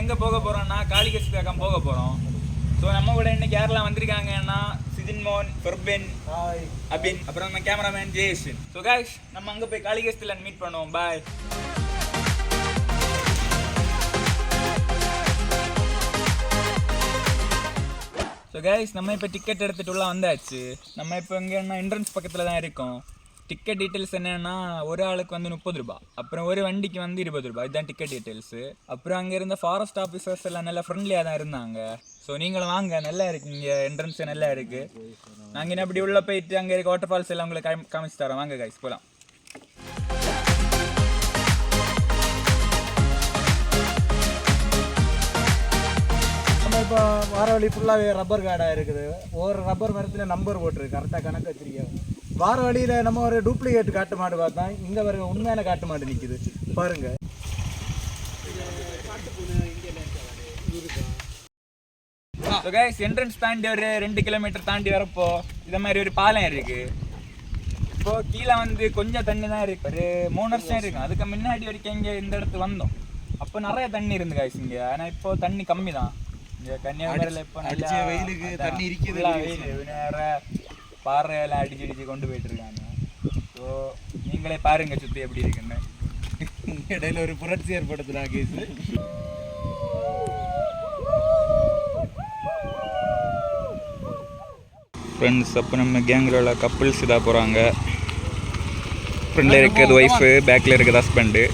எங்கே போக போகிறோம்னா காளிகேசம் போக போகிறோம். ஸோ நம்ம கூட இன்னைக்கு யாரெல்லாம் வந்திருக்காங்கன்னா சிதின்மோன், ஃபெர்பின், அபின், அப்புறம் நம்ம கேமராமேன் ஜெயேஷன். ஸோ கைஸ் நம்ம அங்கே போய் காளிகேசத்தில் மீட் பண்ணுவோம். பாய். ஸோ கைஸ் நம்ம இப்போ டிக்கெட் எடுத்துகிட்டு உள்ள வந்தாச்சு. நம்ம இப்போ இங்கேன்னா என்ட்ரன்ஸ் பக்கத்தில் தான் இருக்கோம். டிக்கெட் டீட்டெயில்ஸ் என்னென்னா ஒரு ஆளுக்கு வந்து 30 ரூபா, அப்புறம் ஒரு வண்டிக்கு வந்து 20 ரூபா. இதுதான் டிக்கெட் டீட்டெயில்ஸு. அப்புறம் அங்கே இருந்த ஃபாரஸ்ட் ஆஃபீஸர்ஸ் எல்லாம் நல்லா ஃப்ரெண்ட்லியாக தான் இருந்தாங்க. ஸோ நீங்களும் வாங்க, நல்லா இருக்குது இங்கே என்ட்ரன்ஸ் நல்லா இருக்குது. நாங்கள் என்ன அப்படி உள்ளே போயிட்டு அங்கே இருக்க வாட்டர்ஃபால்ஸ் எல்லாம் உங்களுக்கு காமிச்சு தரோம். வாங்க கைஸ் போகலாம். இப்போ வர வழி ஃபுல்லாகவே ரப்பர் காடாக இருக்குது. ஒவ்வொரு ரப்பர் மரத்தில் நம்பர் போட்டுருக்கு, கரெக்டாக கணக்கு வச்சிருக்கேன். வார வழியில் நம்ம ஒரு டூப்ளிகேட் காட்டு மாடு பார்த்தா இங்கே வர உண்மையான காட்டு மாடு நிற்கிது பாருங்க. ஸோ கைஸ் என்ட்ரன்ஸ் தாண்டி ஒரு 2 கிலோமீட்டர் தாண்டி வரப்போ இதை மாதிரி ஒரு பாலம் இருக்குது. இப்போது கீழே வந்து கொஞ்சம் தண்ணி தான் இருக்குது, ஒரு 3 வருஷம் இருக்கும். அதுக்கு முன்னாடி வரைக்கும் இங்கே இந்த இடத்துக்கு வந்தோம், அப்போ நிறைய தண்ணி இருந்து கைஸ் இங்கே. ஆனால் இப்போ தண்ணி கம்மி தான். இங்கே கன்னியாகுமரியில் இப்போ நல்லா வெயிலுக்கு தண்ணி இருக்குது, வெயில் வேற பாறையெல்லாம் அடிச்சு கொண்டு போயிட்டு இருக்காங்க. ஸோ நீங்களே பாருங்க சுற்றி எப்படி இருக்குன்னு. இடையில ஒரு புரட்சி ஏற்படுத்துனா கேஸ். ஃப்ரெண்ட்ஸ் அப்போ நம்ம கேங்கில் உள்ள கப்புள்ஸ் இதாக போகிறாங்க. ஃப்ரெண்டில் இருக்கிறது ஒய்ஃபு, பேக்கில் இருக்கிறது ஹஸ்பண்டு.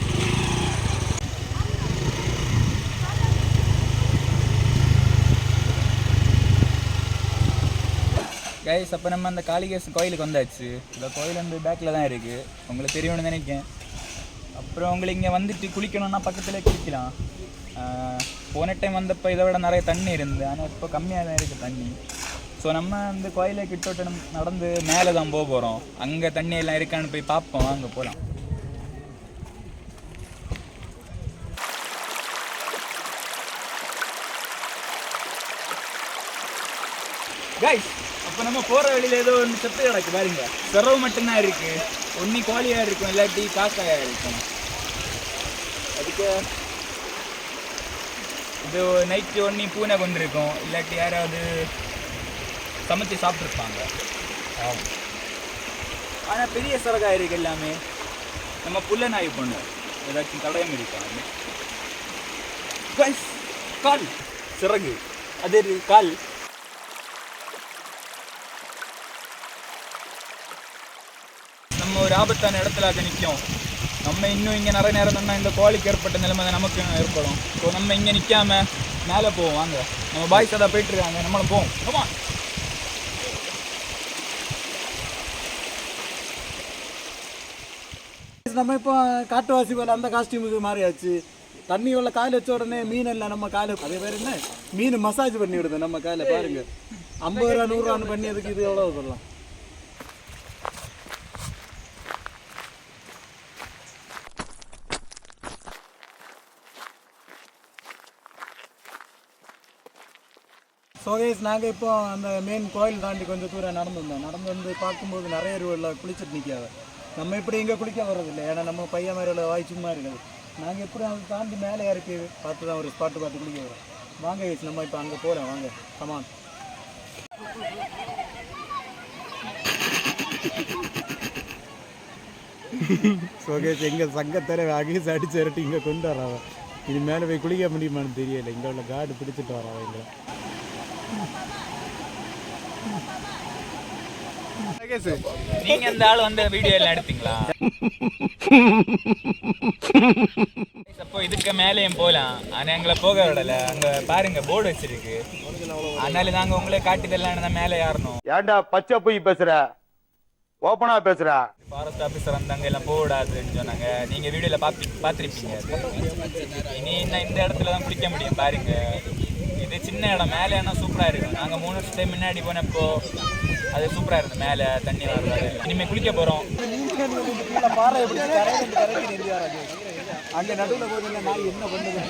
கைஸ் அப்போ நம்ம அந்த காளிகேசம் கோயிலுக்கு வந்தாச்சு. இந்த கோயில் வந்து பேக்கில் தான் இருக்குது, உங்களுக்கு தெரியும்னு நினைக்கிறேன். அப்புறம் உங்களுக்கு இங்கே வந்துட்டு குளிக்கணும்னா பக்கத்துலேயே குளிக்கலாம். போன டைம் வந்தப்போ இதை விட நிறைய தண்ணி இருந்து, ஆனால் இப்போ கம்மியாக தான் இருக்குது தண்ணி. ஸோ நம்ம அந்த கோயிலை கிட்டோட்ட நடந்து மேலே தான் போக போகிறோம். அங்கே தண்ணி எல்லாம் இருக்கான்னு போய் பார்ப்போம், அங்கே போகலாம். கைஸ் அப்போ நம்ம போகிற வழியில் ஏதோ ஒன்று செத்து கிடக்கு பாருங்க. செரவு மட்டும்தான் இருக்குது, ஒன்றி கோழியாக இருக்கும், இல்லாட்டி காக்காயாக இருக்கும். அதுக்கு இது நைட்டு ஒன்றி பூனை கொண்டிருக்கும், இல்லாட்டி யாராவது சமைச்சு சாப்பிட்ருப்பாங்க. ஆனால் பெரிய சிறகாக இருக்குது எல்லாமே. நம்ம புல்ல நாய் பொண்ணு ஏதாச்சும் தடயம் இருக்காங்க. கால் சிறகு அது கால். நம்ம ஒரு ஆபத்தான இடத்துல அது நிற்கும். நம்ம இன்னும் இங்கே நிறைய நேரம் தான் இந்த கோழிக்கு ஏற்பட்ட நிலைமை தான் நமக்கு ஏற்படும். ஸோ நம்ம இங்கே நிற்காம மேலே போவோம். வாங்க, நம்ம பாய்ஸ் அதான் போயிட்டுருக்காங்க, நம்மளும் போவோம். ஆமா நம்ம இப்போ காட்டுவாசி போல அந்த காஸ்டியூமுக்கு மாறியாச்சு. தண்ணி உள்ள காயில் வச்ச உடனே மீன் இல்லை நம்ம காலை, அதே பேர் என்ன, மீன் மசாஜ் பண்ணி விடுது நம்ம காலை. பாருங்க 50 ரூபா 100 ரூபான்னு பண்ணி, அதுக்கு இது எவ்வளோ சொல்லலாம். ஸோ கைஸ் நாங்கள் இப்போ அந்த மெயின் கோயில் தாண்டி கொஞ்சம் தூரம் நடந்து வந்தோம். நடந்து வந்து பார்க்கும்போது நிறைய ரூபாய் குளிச்சுட்டு நிற்காது. நம்ம இப்படி இங்கே குளிக்க வர்றதில்லை, ஏன்னா நம்ம பையன் மாதிரி வாய் சும்மா இருக்குது. நாங்கள் எப்படி அதை தாண்டி மேலே இறக்கி பார்த்து தான் ஒரு ஸ்பாட்டு பார்த்து குளிக்க வரோம். வாங்க கைஸ் நம்ம இப்போ அங்கே போகிறோம். வாங்க கமான். ஸோ கைஸ் எங்கள் சங்கத்தர அகேஸ் அடிச்சு இரட்டி இங்கே கொண்டு வரான். இது மேலே போய் குளிக்க முடியுமான்னு தெரியலை, இங்கே உள்ள காடு பிடிச்சிட்டு வரான் எங்களை. நீங்க இந்த ஆள் வந்து வீடியோ எல்லாம் எடுத்தீங்களா? அப்போ இதுக்கு மேலேயும் போகலாம், ஆனால் எங்களை போக விடலை. அங்கே பாருங்க போர்டு வச்சிருக்கு, அதனால நாங்கள் உங்களே காட்டிதெல்லாம் மேலே ஏறணும். ஏன்டா பச்சை போய் பேசுற, ஓப்பனா பேசுற. ஃபாரஸ்ட் ஆஃபீஸர் வந்து அங்கே எல்லாம் போக விடாதுன்னு சொன்னாங்க. நீங்கள் வீடியோவில் பார்த்துருப்பீங்க. இனி இன்னும் இந்த இடத்துல தான் குளிக்க முடியும். பாருங்க இது சின்ன இடம், மேலே என்ன சூப்பராக இருக்கும். நாங்கள் 3 வருஷத்துக்கு முன்னாடி போனப்போ அது சூப்பராக இருந்தது, மேலே தண்ணி வர்றது. இனிமேல் குளிக்க போகிறோம். அங்கே நடுவில் போது நாய் என்ன பண்ணுது.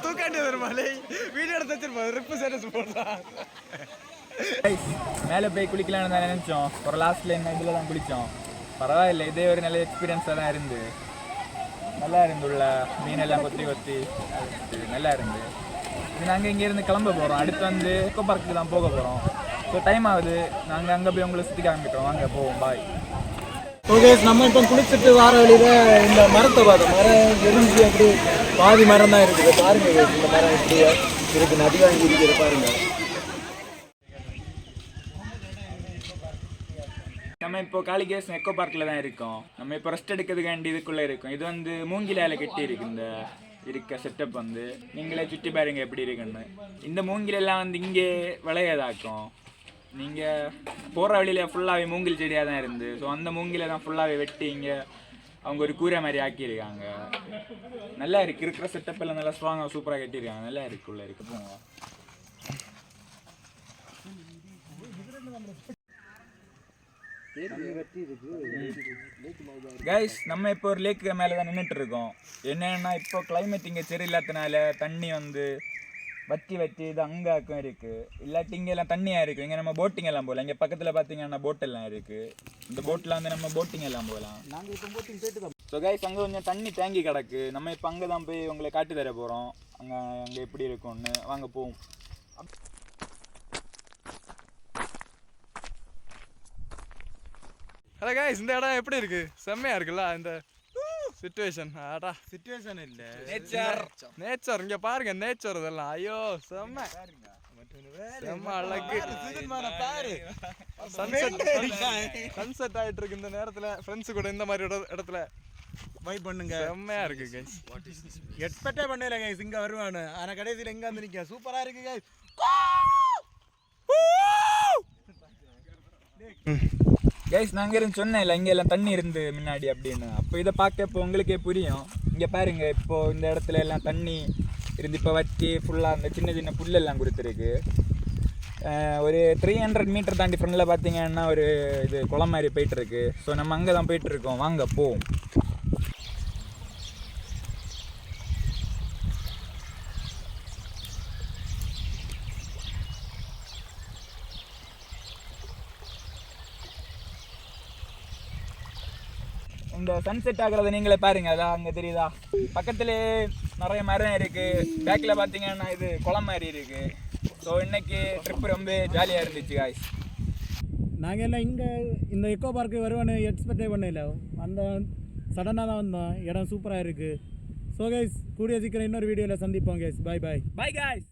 தூக்காண்டி வருமாலே வீடியோ எடுத்து வச்சிருப்போம், ரிப்பு சேட்டஸ் போடுறான். மேலே போய் குளிக்கலாம்னு தான் நினச்சோம். ஒரு லாஸ்ட்டில் என்ன இதில் தான் குளித்தோம். பரவாயில்லை, இதே ஒரு நல்ல எக்ஸ்பீரியன்ஸாக தான் இருந்து நல்லா இருந்துள்ள மீனெல்லாம் கொத்தி கொத்தி நல்லா இருந்து. இது நாங்கள் இங்கேருந்து கிளம்ப போகிறோம். அடுத்து வந்து எக்கோ பார்க்குக்கு தான் போக போகிறோம். ஸோ டைம் ஆகுது, நாங்கள் அங்கே போய் உங்களை சுற்றி காமிக்கிறோம். வாங்க போவோம். பாய். ஓகே, நம்ம இப்போ குளிச்சுட்டு வர வழியில் இந்த மரத்தை பார்த்தோம். மரம் எரிஞ்சு அப்படி பாதி மரம் தான் இருக்குது. பாருங்க guys, இந்த மரம் இப்படி இருக்கு, நதி வாங்கி இருக்கிற பாருங்க. நம்ம இப்போ காளிகேசம் எக்கோ பார்க்கில் தான் இருக்கோம். நம்ம இப்போ ரெஸ்ட் எடுக்கிறதுக்காண்டி இதுக்குள்ளே இருக்கோம். இது வந்து மூங்கிலால கட்டி இருக்கு. இந்த இருக்க செட்டப் வந்து நீங்களே சுற்றி பாருங்க எப்படி இருக்குன்னு. இந்த மூங்கிலெல்லாம் வந்து இங்கே விளையாதாக்கும். நீங்கள் போகிற வழியில் ஃபுல்லாகவே மூங்கில் செடியாக தான் இருந்து. ஸோ அந்த மூங்கில தான் ஃபுல்லாகவே வெட்டி இங்கே அவங்க ஒரு கூரை மாதிரி ஆக்கியிருக்காங்க. நல்லா இருக்குது. இருக்கிற செட்டப் எல்லாம் நல்லா ஸ்ட்ராங்காக சூப்பராக கட்டியிருக்காங்க. நல்லா இருக்கு. உள்ளே இருக்கு. போங்க. கைஸ், நம்ம இப்போ ஒரு லேக்கு மேலே தான் நின்றுட்டு இருக்கோம். என்னன்னா இப்போ கிளைமேட் இங்கே சரியில்லாதனால தண்ணி வந்து வற்றி இது அங்காக்கும் இருக்குது. இல்லாட்டி இங்கே எல்லாம் தண்ணியாக இருக்குது. இங்கே நம்ம போட்டிங் எல்லாம் போகலாம். இங்கே பக்கத்தில் பார்த்தீங்கன்னா போட் எல்லாம் இருக்குது. இந்த போட்டில் வந்து நம்ம போட்டிங் எல்லாம் போகலாம். நாங்கள் இப்போ போட்டிங் போயிட்டு தான். ஸோ கைஸ், அங்கே கொஞ்சம் தண்ணி தேங்கி கிடக்கு. நம்ம இப்போ அங்கே தான் போய் உங்களை காட்டி தர போகிறோம். அங்கே எப்படி இருக்கும்னு. வாங்க போவோம். ஹலோ கைஸ், இந்த இடம் எப்படி இருக்கு? செம்மையா இருக்குல்ல இந்த சிச்சுவேஷன். ஆடா, சிச்சுவேஷன் இல்லை, நேச்சர் இங்க பாருங்க. நேச்சர் இதெல்லாம் ஐயோ செம்ம செம்ம அழகு. சன்செட் ஆயிட்டு இருக்கு இந்த நேரத்துல. ஃப்ரெண்ட்ஸ் கூட இந்த மாதிரி இடத்துல வைப் பண்ணுங்க. செம்மையா இருக்கு கைஸ். எக்ஸ்பெக்டே பண்ணல கைஸ் இங்க வருவானு. ஆனா கடைசியில் எங்க வந்து நிக்க சூப்பரா இருக்கு கைஸ். கைஸ், நாங்கள் இருந்து சொன்னேன்ல இங்கே எல்லாம் தண்ணி இருந்து முன்னாடி அப்படின்னு. அப்போ இதை பார்க்க இப்போ உங்களுக்கே புரியும். இங்கே பாருங்க, இப்போது இந்த இடத்துல எல்லாம் தண்ணி இருந்து இப்போ வற்றி ஃபுல்லாக அந்த சின்ன சின்ன புல்லெல்லாம் கொடுத்துருக்கு. ஒரு 300 மீட்டர் தாண்டி ஃப்ரெண்டில் பார்த்தீங்கன்னா ஒரு இது குளம் மாதிரி போயிட்டுருக்கு. ஸோ நம்ம அங்கே தான் போயிட்டுருக்கோம். வாங்க போவோம். இந்த சன்செட் ஆகுறத நீங்களே பாருங்க. அதான் அங்கே தெரியுதா, பக்கத்துல நிறைய மரம் இருக்கு. பேக்கில் பார்த்தீங்கன்னா இது குளம் மாதிரி இருக்கு. ஸோ இன்னைக்கு ட்ரிப் ரொம்ப ஜாலியாக இருந்துச்சு காய்ஸ். நாங்கள் எல்லாம் இங்கே இந்த எக்கோ பார்க்கு வருவானு எக்ஸ்பெக்டே பண்ணல. அந்த சடனாக தான் வந்தோம். இடம் சூப்பராக இருக்குது. ஸோ கைஸ், கூடிய சீக்கிரம் இன்னொரு வீடியோவில் சந்திப்போம் கைஸ். பாய் பாய். Bye guys.